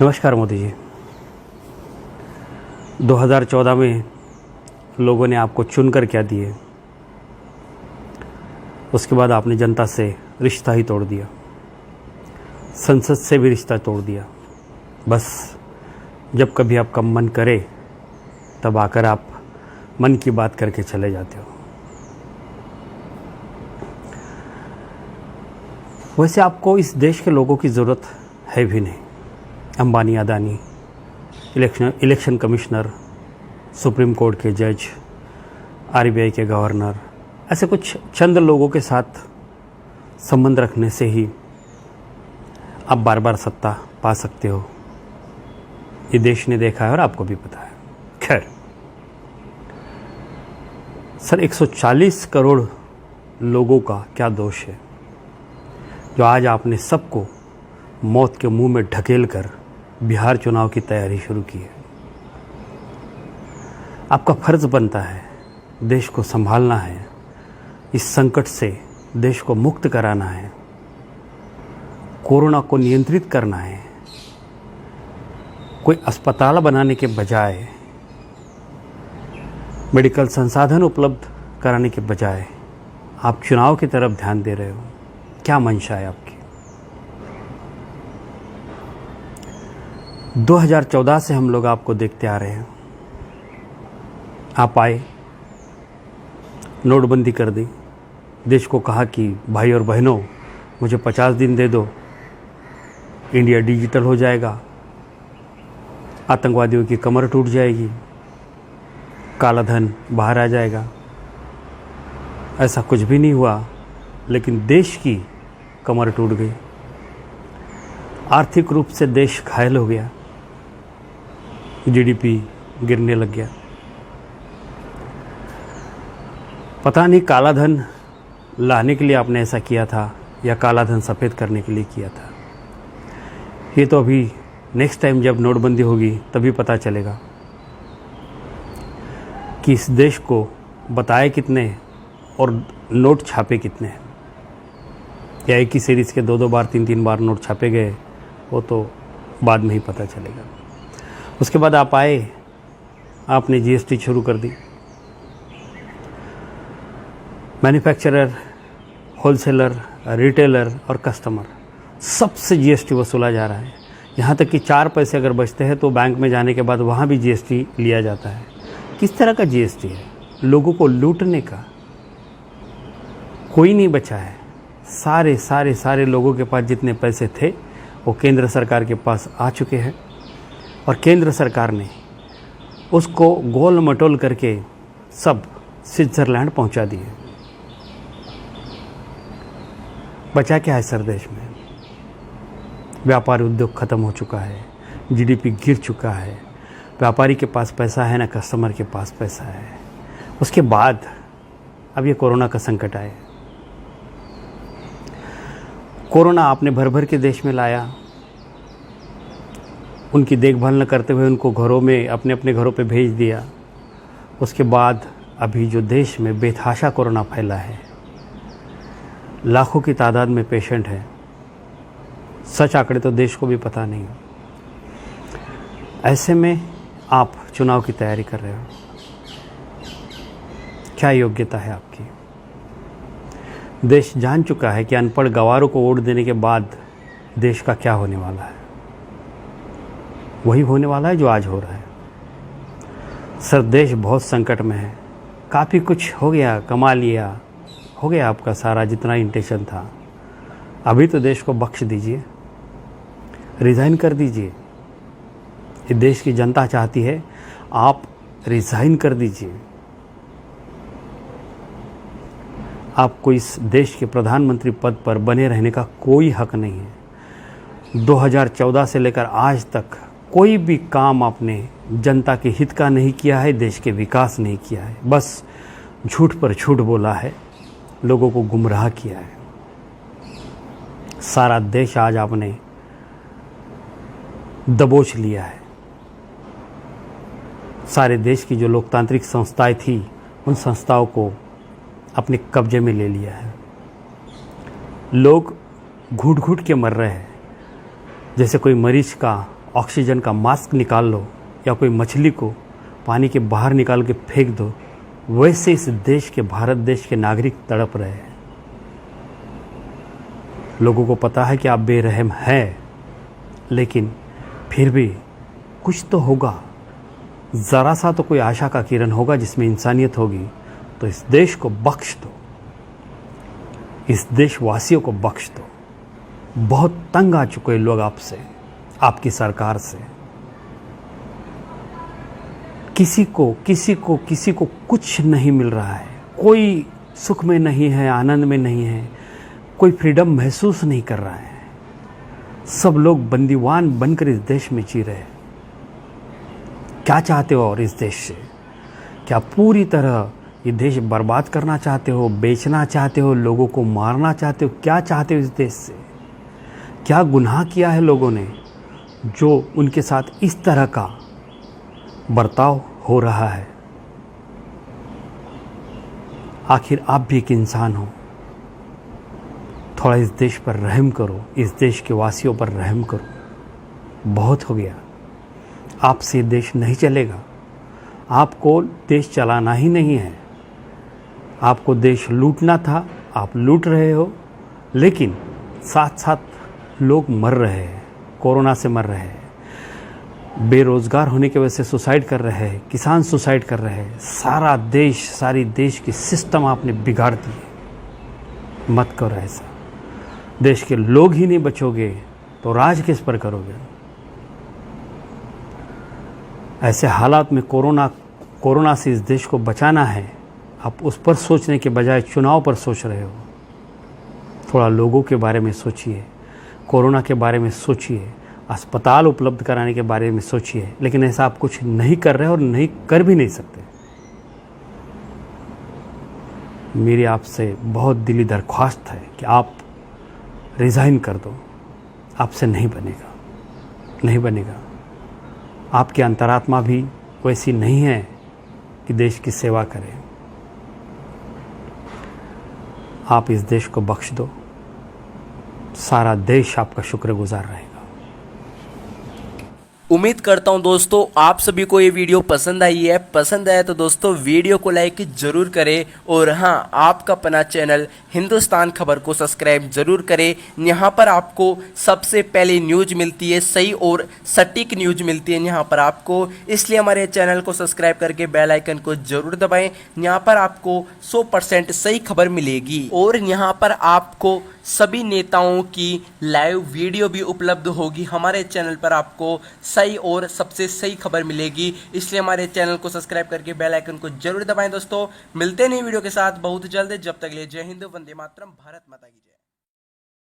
नमस्कार मोदी जी। 2014 में लोगों ने आपको चुनकर क्या दिए, उसके बाद आपने जनता से रिश्ता ही तोड़ दिया, संसद से भी रिश्ता तोड़ दिया। बस जब कभी आपका मन करे तब आकर आप मन की बात करके चले जाते हो। वैसे आपको इस देश के लोगों की ज़रूरत है भी नहीं। Ambani, Adani, election commissioner, supreme court के जज, आरबीआई के गवर्नर, ऐसे कुछ चंद लोगों के साथ संबंध रखने से ही आप बार बार सत्ता पा सकते हो। ये देश ने देखा है और आपको भी पता है। खैर सर, 140 करोड़ लोगों का क्या दोष है जो आज आपने सबको मौत के मुंह में ढकेल कर बिहार चुनाव की तैयारी शुरू की है। आपका फर्ज बनता है देश को संभालना है, इस संकट से देश को मुक्त कराना है, कोरोना को नियंत्रित करना है। कोई अस्पताल बनाने के बजाय, मेडिकल संसाधन उपलब्ध कराने के बजाय आप चुनाव की तरफ ध्यान दे रहे हो। क्या मंशा है आपकी? 2014 से हम लोग आपको देखते आ रहे हैं। आप आए, नोटबंदी कर दी, देश को कहा कि भाई और बहनों मुझे 50 दिन दे दो, इंडिया डिजिटल हो जाएगा, आतंकवादियों की कमर टूट जाएगी, काला धन बाहर आ जाएगा। ऐसा कुछ भी नहीं हुआ, लेकिन देश की कमर टूट गई। आर्थिक रूप से देश घायल हो गया, जीडीपी गिरने लग गया। पता नहीं काला धन लाने के लिए आपने ऐसा किया था या काला धन सफ़ेद करने के लिए किया था। ये तो अभी नेक्स्ट टाइम जब नोटबंदी होगी तभी पता चलेगा कि इस देश को बताए कितने और नोट छापे कितने हैं। या एक ही सीरीज़ के 2-2 बार 3-3 बार नोट छापे गए, वो तो बाद में ही पता चलेगा। उसके बाद आप आए, आपने जीएसटी शुरू कर दी। मैन्युफैक्चरर, होलसेलर, रिटेलर और कस्टमर सबसे जीएसटी वसूला जा रहा है। यहाँ तक कि 4 पैसे अगर बचते हैं तो बैंक में जाने के बाद वहाँ भी जीएसटी लिया जाता है। किस तरह का जीएसटी है? लोगों को लूटने का। कोई नहीं बचा है। सारे लोगों के पास जितने पैसे थे वो केंद्र सरकार के पास आ चुके हैं और केंद्र सरकार ने उसको गोल मटोल करके सब स्विट्ज़रलैंड पहुंचा दिए। बचा क्या है सर देश में? व्यापार उद्योग ख़त्म हो चुका है, जीडीपी गिर चुका है, व्यापारी के पास पैसा है ना कस्टमर के पास पैसा है। उसके बाद अब ये कोरोना का संकट आया। कोरोना आपने भर भर के देश में लाया, उनकी देखभाल न करते हुए उनको घरों में अपने घरों पे भेज दिया। उसके बाद अभी जो देश में बेतहाशा कोरोना फैला है, लाखों की तादाद में पेशेंट है। सच आंकड़े तो देश को भी पता नहीं। ऐसे में आप चुनाव की तैयारी कर रहे हो। क्या योग्यता है आपकी? देश जान चुका है कि अनपढ़ गवारों को वोट देने के बाद देश का क्या होने वाला है। वही होने वाला है जो आज हो रहा है। सर, देश बहुत संकट में है। काफ़ी कुछ हो गया, कमा लिया, हो गया आपका सारा जितना इंटेंशन था। अभी तो देश को बख्श दीजिए, रिज़ाइन कर दीजिए। ये देश की जनता चाहती है, आप रिज़ाइन कर दीजिए। आपको इस देश के प्रधानमंत्री पद पर बने रहने का कोई हक नहीं है। 2014 से लेकर आज तक कोई भी काम आपने जनता के हित का नहीं किया है, देश के विकास नहीं किया है। बस झूठ पर झूठ बोला है, लोगों को गुमराह किया है। सारा देश आज आपने दबोच लिया है। सारे देश की जो लोकतांत्रिक संस्थाएं थी, उन संस्थाओं को अपने कब्जे में ले लिया है। लोग घुट घुट के मर रहे हैं, जैसे कोई मरीज का ऑक्सीजन का मास्क निकाल लो या कोई मछली को पानी के बाहर निकाल के फेंक दो, वैसे इस देश के, भारत देश के नागरिक तड़प रहे हैं। लोगों को पता है कि आप बेरहम हैं, लेकिन फिर भी कुछ तो होगा, ज़रा सा तो कोई आशा का किरण होगा जिसमें इंसानियत होगी। तो इस देश को बख्श दो, इस देशवासियों को बख्श दो। बहुत तंग आ चुके लोग आपसे, आपकी सरकार से। किसी को कुछ नहीं मिल रहा है, कोई सुख में नहीं है, आनंद में नहीं है, कोई फ्रीडम महसूस नहीं कर रहा है। सब लोग बंदीवान बनकर इस देश में जी रहे हैं। क्या चाहते हो और इस देश से? क्या पूरी तरह ये देश बर्बाद करना चाहते हो, बेचना चाहते हो, लोगों को मारना चाहते हो? क्या चाहते हो इस देश से? क्या गुनाह किया है लोगों ने जो उनके साथ इस तरह का बर्ताव हो रहा है? आखिर आप भी एक इंसान हो, थोड़ा इस देश पर रहम करो, इस देश के वासियों पर रहम करो। बहुत हो गया, आपसे देश नहीं चलेगा। आपको देश चलाना ही नहीं है, आपको देश लूटना था, आप लूट रहे हो, लेकिन साथ साथ लोग मर रहे हैं, कोरोना से मर रहे हैं, बेरोज़गार होने की वजह से सुसाइड कर रहे हैं, किसान सुसाइड कर रहे हैं। सारा देश, सारी देश की सिस्टम आपने बिगाड़ दी। मत करो ऐसा। देश के लोग ही नहीं बचोगे तो राज किस पर करोगे? ऐसे हालात में कोरोना से इस देश को बचाना है, आप उस पर सोचने के बजाय चुनाव पर सोच रहे हो। थोड़ा लोगों के बारे में सोचिए, कोरोना के बारे में सोचिए, अस्पताल उपलब्ध कराने के बारे में सोचिए, लेकिन ऐसा आप कुछ नहीं कर रहे और नहीं कर भी नहीं सकते। मेरी आपसे बहुत दिली दरख्वास्त है कि आप रिज़ाइन कर दो। आपसे नहीं बनेगा, नहीं बनेगा। आपकी अंतरात्मा भी वैसी नहीं है कि देश की सेवा करे। आप इस देश को बख्श दो, सारा देश आपका शुक्रगुजार रहेगा। उम्मीद करता हूं दोस्तों आप सभी को ये वीडियो पसंद आई है। पसंद आया तो दोस्तों वीडियो को लाइक जरूर करें, और हाँ, आपका अपना चैनल हिंदुस्तान खबर को सब्सक्राइब जरूर करें। यहाँ पर आपको सबसे पहले न्यूज मिलती है, सही और सटीक न्यूज मिलती है यहाँ पर आपको, इसलिए हमारे चैनल को सब्सक्राइब करके बेल आइकन को जरूर दबाएं। यहाँ पर आपको 100% सही खबर मिलेगी, और यहाँ पर आपको सभी नेताओं की लाइव वीडियो भी उपलब्ध होगी। हमारे चैनल पर आपको सही और सबसे सही खबर मिलेगी, इसलिए हमारे चैनल को सब्सक्राइब करके बेल आइकन को जरूर दबाएं। दोस्तों मिलते हैं नई वीडियो के साथ बहुत जल्द। जब तक के लिए जय हिंद, वंदे मातरम, भारत माता की जय।